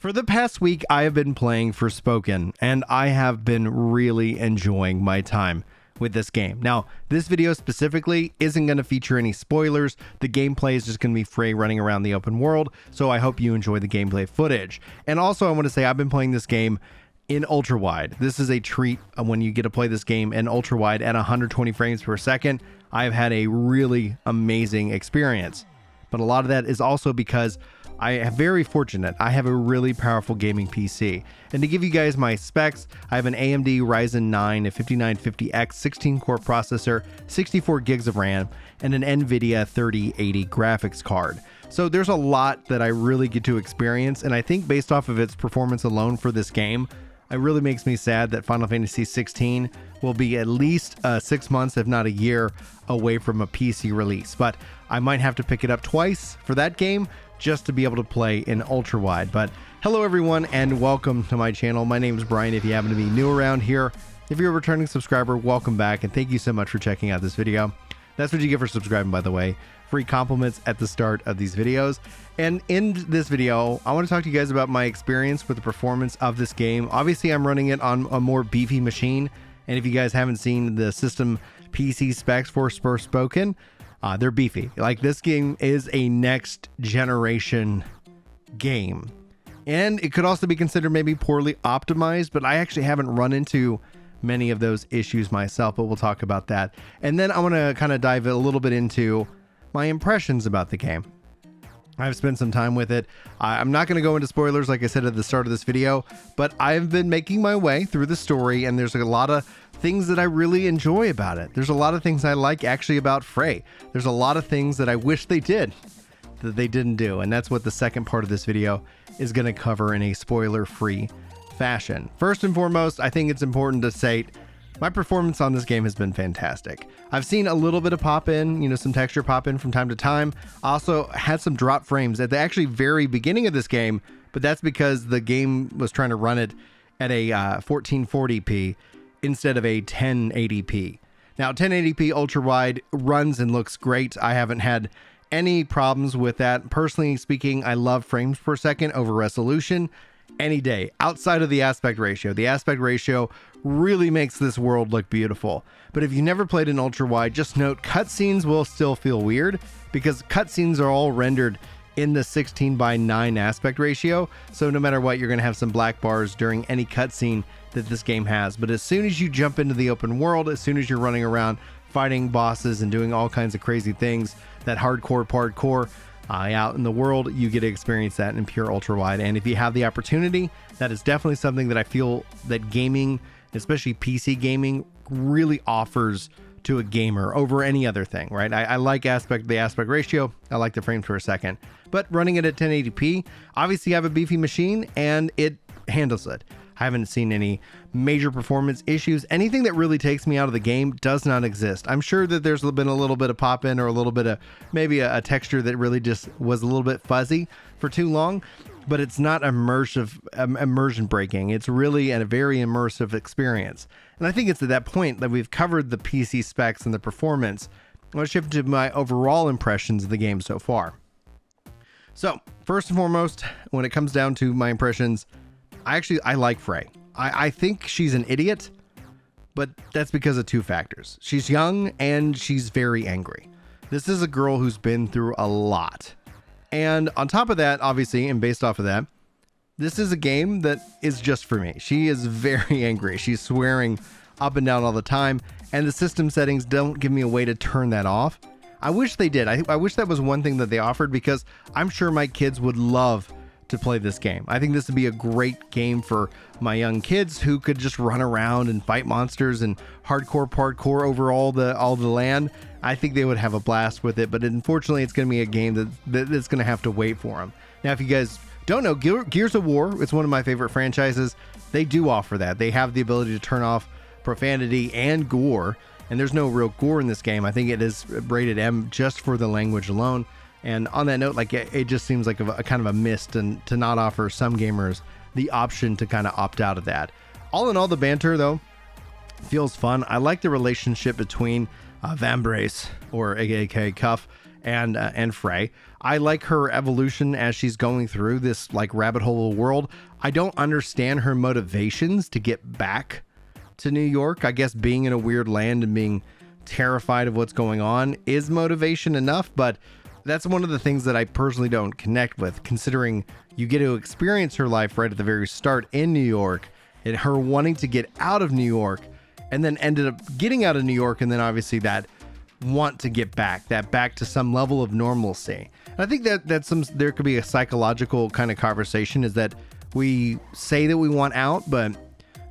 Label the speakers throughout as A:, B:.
A: For the past week, I have been playing Forspoken, and I have been really enjoying my time with this game. Now, this video specifically isn't going to feature any spoilers. The gameplay is just going to be Frey running around the open world, so I hope you enjoy the gameplay footage. And also, I want to say I've been playing this game in Ultrawide. This is a treat when you get to play this game in Ultrawide at 120 frames per second. I've had a really amazing experience. But a lot of that is also because I am very fortunate. I have a really powerful gaming PC. And to give you guys my specs, I have an AMD Ryzen 9 5950X 16-core processor, 64 gigs of RAM, and an NVIDIA 3080 graphics card. So there's a lot that I really get to experience, and I think based off of its performance alone for this game, it really makes me sad that Final Fantasy 16 will be at least 6 months, if not a year, away from a PC release. But I might have to pick it up twice for that game just to be able to play in Ultrawide. But hello everyone, and welcome to my channel. My name is Brian. If you happen to be new around here, if you're a returning subscriber, welcome back, and thank you so much for checking out this video. That's what you get for subscribing, by the way. Free compliments at the start of these videos. And in this video, I want to talk to you guys about my experience with the performance of this game. Obviously, I'm running it on a more beefy machine, and if you guys haven't seen the system PC specs for Forspoken, they're beefy. Like, this game is a next generation game, and it could also be considered maybe poorly optimized, but I actually haven't run into many of those issues myself, but we'll talk about that. And then I want to kind of dive a little bit into my impressions about the game. I've spent some time with it. I'm not going to go into spoilers like I said at the start of this video, but I've been making my way through the story, and there's a lot of things that I really enjoy about it. There's a lot of things I like actually about Frey. There's a lot of things that I wish they did that they didn't do, and that's what the second part of this video is going to cover in a spoiler-free fashion. First and foremost, I think it's important to say my performance on this game has been fantastic. I've seen a little bit of pop in, some texture pop in from time to time. I also had some drop frames at the actually very beginning of this game, but that's because the game was trying to run it at a 1440p instead of a 1080p. Now, 1080p ultra-wide runs and looks great. I haven't had any problems with that. Personally speaking, I love frames per second over resolution any day, outside of the aspect ratio. The aspect ratio really makes this world look beautiful. But if you never played in ultra-wide, just note cutscenes will still feel weird because cutscenes are all rendered in the 16:9 aspect ratio. So no matter what, you're going to have some black bars during any cutscene that this game has. But as soon as you jump into the open world, as soon as you're running around fighting bosses and doing all kinds of crazy things, that hardcore out in the world, you get to experience that in pure ultra-wide. And if you have the opportunity, that is definitely something that I feel that gaming, especially PC gaming, really offers to a gamer over any other thing, right? I like the aspect ratio. I like the frames per second, but running it at 1080p, obviously I have a beefy machine and it handles it. I haven't seen any major performance issues. Anything that really takes me out of the game does not exist. I'm sure that there's been a little bit of pop in or a little bit of maybe a texture that really just was a little bit fuzzy for too long, but it's not immersion breaking. It's really a very immersive experience. And I think it's at that point that we've covered the PC specs and the performance. I want to shift to my overall impressions of the game so far. So first and foremost, when it comes down to my impressions, I like Frey. I think she's an idiot, but that's because of two factors. She's young and she's very angry. This is a girl who's been through a lot. And on top of that, obviously, and based off of that, this is a game that is just for me. She is very angry. She's swearing up and down all the time, and the system settings don't give me a way to turn that off. I wish they did. I wish that was one thing that they offered, because I'm sure my kids would love to play this game. I think this would be a great game for my young kids who could just run around and fight monsters and parkour over all the land. I think they would have a blast with it, but unfortunately it's going to be a game that's going to have to wait for them. Now, if you guys don't know, Gears of War, it's one of my favorite franchises. They do offer that. They have the ability to turn off profanity and gore, and there's no real gore in this game. I think it is rated M just for the language alone. And on that note, like, it just seems like a kind of a miss to not offer some gamers the option to kind of opt out of that. All in all, the banter, though, feels fun. I like the relationship between Vambrace, or aka Cuff, and Frey. I like her evolution as she's going through this like rabbit hole world. I don't understand her motivations to get back to New York. I guess being in a weird land and being terrified of what's going on is motivation enough, but that's one of the things that I personally don't connect with, considering you get to experience her life right at the very start in New York and her wanting to get out of New York and then ended up getting out of New York, and then obviously that want to get back to some level of normalcy. And I think there could be a psychological kind of conversation, is that we say that we want out, but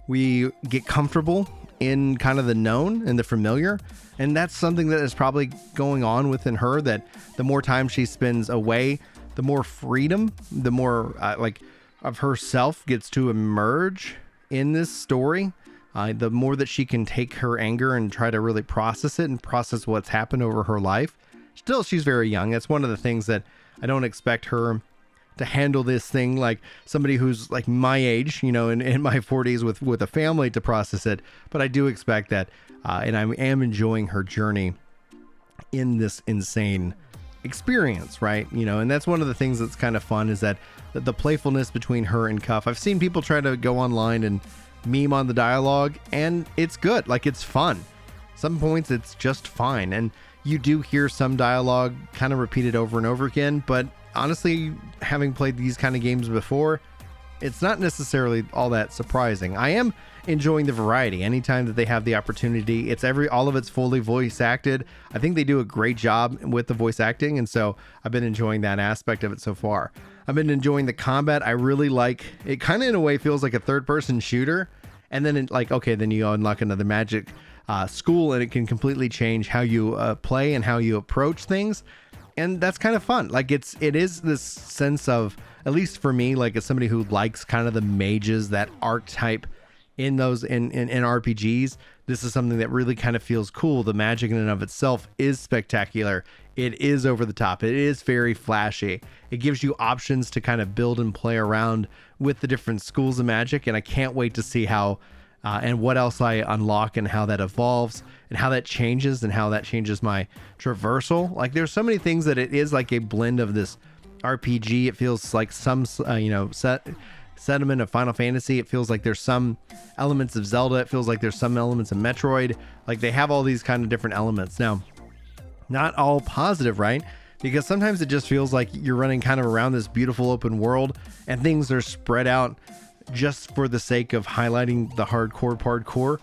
A: we get comfortable in kind of the known and the familiar. And that's something that is probably going on within her, that the more time she spends away, the more freedom, the more like of herself gets to emerge in this story. The more that she can take her anger and try to really process it and process what's happened over her life. Still, she's very young. That's one of the things that I don't expect her to handle this thing like somebody who's like my age, you know, in my 40s with a family to process it. But I do expect that, and I am enjoying her journey in this insane experience, right? You know, and that's one of the things that's kind of fun, is that the playfulness between her and Cuff. I've seen people try to go online and meme on the dialogue, and it's good. Like, it's fun. Some points it's just fine, and you do hear some dialogue kind of repeated over and over again, but honestly, having played these kind of games before, it's not necessarily all that surprising. I am enjoying the variety anytime that they have the opportunity. All of it's fully voice acted. I think they do a great job with the voice acting, and so I've been enjoying that aspect of it so far. I've been enjoying the combat. I really like it. Kind of in a way feels like a third-person shooter, and then then you unlock another magic school, and it can completely change how you play and how you approach things. And that's kind of fun. Like, it is this sense of, at least for me, like as somebody who likes kind of the mages, that archetype in RPGs, this is something that really kind of feels cool. The magic in and of itself is spectacular. It is over the top. It is very flashy. It gives you options to kind of build and play around with the different schools of magic. And I can't wait to see how and what else I unlock and how that evolves and how that changes my traversal. Like, there's so many things that it is like a blend of this RPG. It feels like some, sediment of Final Fantasy. It feels like there's some elements of Zelda. It feels like there's some elements of Metroid. Like, they have all these kind of different elements. Now, not all positive, right? Because sometimes it just feels like you're running kind of around this beautiful open world and things are spread out just for the sake of highlighting the hardcore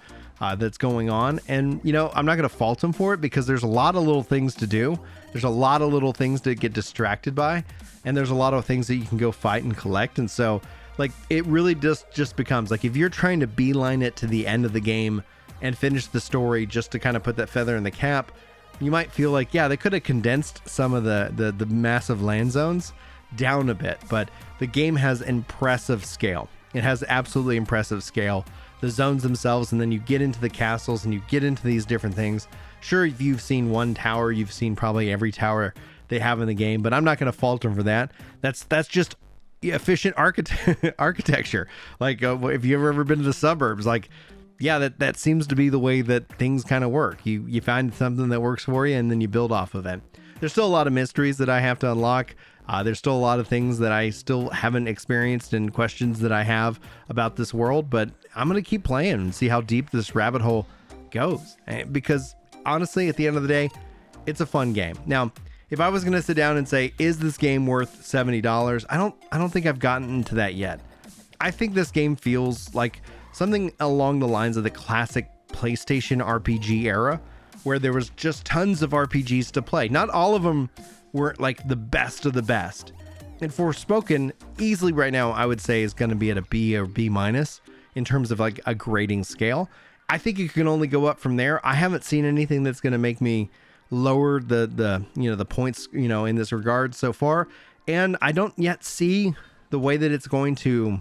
A: that's going on. And, you know, I'm not going to fault them for it, because there's a lot of little things to do. There's a lot of little things to get distracted by, and there's a lot of things that you can go fight and collect. And so, like, it really just becomes like, if you're trying to beeline it to the end of the game and finish the story just to kind of put that feather in the cap, you might feel like, yeah, they could have condensed some of the massive land zones down a bit, but the game has impressive scale. It has absolutely impressive scale. The zones themselves, and then you get into the castles and you get into these different things. Sure, if you've seen one tower, you've seen probably every tower they have in the game, but I'm not going to fault them for that. That's just efficient architecture. Like, if you've ever been to the suburbs, like, yeah, that seems to be the way that things kind of work. You find something that works for you, and then you build off of it. There's still a lot of mysteries that I have to unlock. There's still a lot of things that I still haven't experienced and questions that I have about this world, but I'm going to keep playing and see how deep this rabbit hole goes. Because honestly, at the end of the day, it's a fun game. Now, if I was going to sit down and say, is this game worth $70? I don't think I've gotten into that yet. I think this game feels like something along the lines of the classic PlayStation RPG era, where there was just tons of RPGs to play. Not all of them were like the best of the best. And Forspoken, easily right now, I would say is going to be at a B or B minus in terms of like a grading scale. I think you can only go up from there. I haven't seen anything that's going to make me lower the points, in this regard so far. And I don't yet see the way that it's going to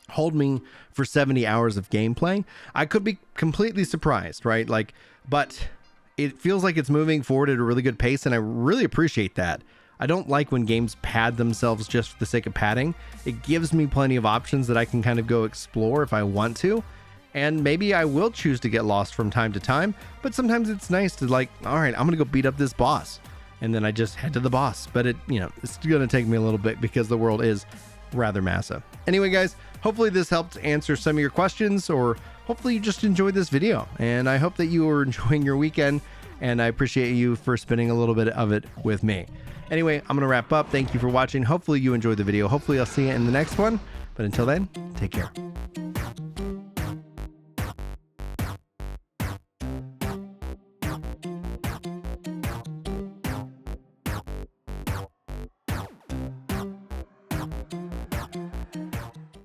A: hold me for 70 hours of gameplay. I could be completely surprised, right? Like, but it feels like it's moving forward at a really good pace, and I really appreciate that. I don't like when games pad themselves just for the sake of padding. It gives me plenty of options that I can kind of go explore if I want to. And maybe I will choose to get lost from time to time, but sometimes it's nice to like, all right, I'm going to go beat up this boss. and then I just head to the boss. But it's going to take me a little bit because the world is rather massive. Anyway, guys, hopefully this helped answer some of your questions, or hopefully you just enjoyed this video, and I hope that you are enjoying your weekend, and I appreciate you for spending a little bit of it with me. Anyway, I'm going to wrap up. Thank you for watching. Hopefully you enjoyed the video. Hopefully I'll see you in the next one. But until then, take care.